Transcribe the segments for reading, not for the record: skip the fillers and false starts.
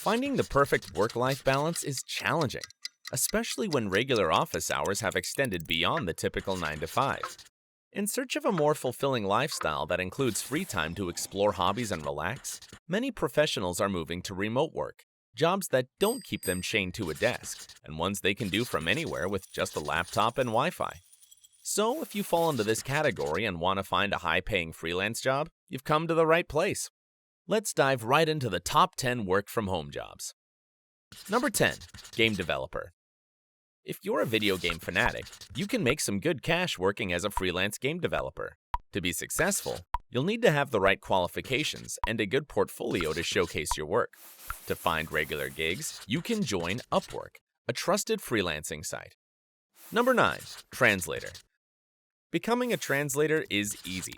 Finding the perfect work-life balance is challenging, especially when regular office hours have extended beyond the typical 9 to 5. In search of a more fulfilling lifestyle that includes free time to explore hobbies and relax, many professionals are moving to remote work, jobs that don't keep them chained to a desk, and ones they can do from anywhere with just a laptop and Wi-Fi. So, if you fall into this category and want to find a high-paying freelance job, you've come to the right place. Let's dive right into the top 10 work-from-home jobs. Number 10. Game developer. If you're a video game fanatic, you can make some good cash working as a freelance game developer. To be successful, you'll need to have the right qualifications and a good portfolio to showcase your work. To find regular gigs, you can join Upwork, a trusted freelancing site. Number 9. Translator. Becoming a translator is easy.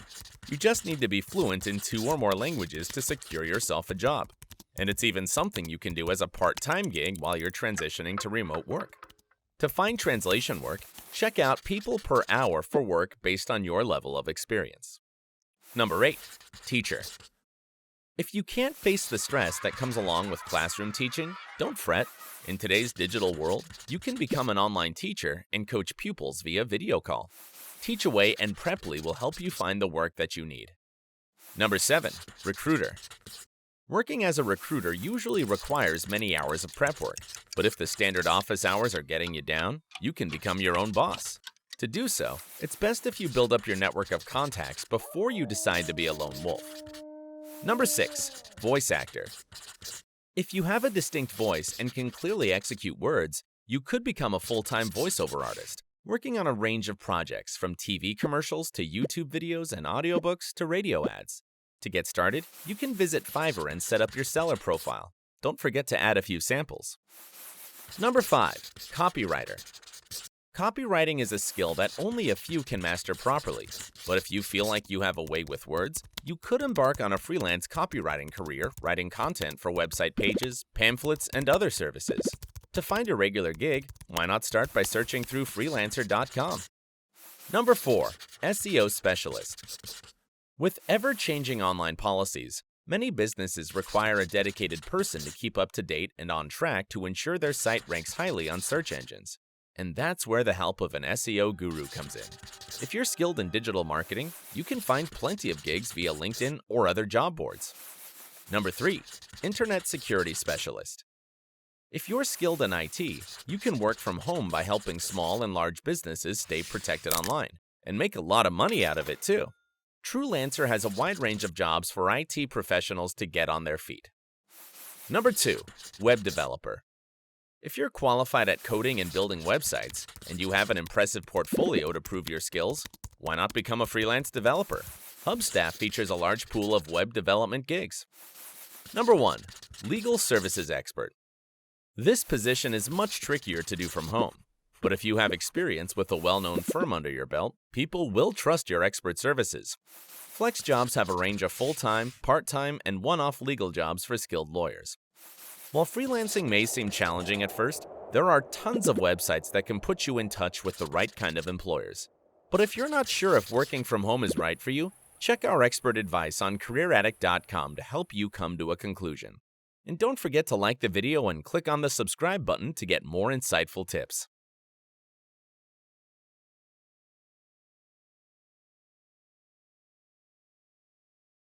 You just need to be fluent in 2 or more languages to secure yourself a job. And it's even something you can do as a part-time gig while you're transitioning to remote work. To find translation work, check out People Per Hour for work based on your level of experience. Number 8. Teacher. If you can't face the stress that comes along with classroom teaching, don't fret. In today's digital world, you can become an online teacher and coach pupils via video call. Teachaway and Preply will help you find the work that you need. Number 7. Recruiter. Working as a recruiter usually requires many hours of prep work, but if the standard office hours are getting you down, you can become your own boss. To do so, it's best if you build up your network of contacts before you decide to be a lone wolf. Number 6. Voice actor. If you have a distinct voice and can clearly execute words, you could become a full-time voiceover artist, working on a range of projects from TV commercials to YouTube videos and audiobooks to radio ads. To get started, you can visit Fiverr and set up your seller profile. Don't forget to add a few samples. Number 5. Copywriter. Copywriting is a skill that only a few can master properly, but if you feel like you have a way with words, you could embark on a freelance copywriting career writing content for website pages, pamphlets, and other services. To find a regular gig, why not start by searching through freelancer.com? Number 4. SEO Specialist. With ever-changing online policies, many businesses require a dedicated person to keep up to date and on track to ensure their site ranks highly on search engines. And that's where the help of an SEO guru comes in. If you're skilled in digital marketing, you can find plenty of gigs via LinkedIn or other job boards. Number 3. Internet Security Specialist. If you're skilled in IT, you can work from home by helping small and large businesses stay protected online, and make a lot of money out of it too. Freelancer has a wide range of jobs for IT professionals to get on their feet. Number 2. Web developer. If you're qualified at coding and building websites, and you have an impressive portfolio to prove your skills, why not become a freelance developer? Hubstaff features a large pool of web development gigs. Number 1. Legal services expert. This position is much trickier to do from home, but if you have experience with a well-known firm under your belt, people will trust your expert services. Flex jobs have a range of full-time, part-time, and one-off legal jobs for skilled lawyers. While freelancing may seem challenging at first, there are tons of websites that can put you in touch with the right kind of employers. But if you're not sure if working from home is right for you, check our expert advice on careeraddict.com to help you come to a conclusion. And don't forget to like the video and click on the subscribe button to get more insightful tips.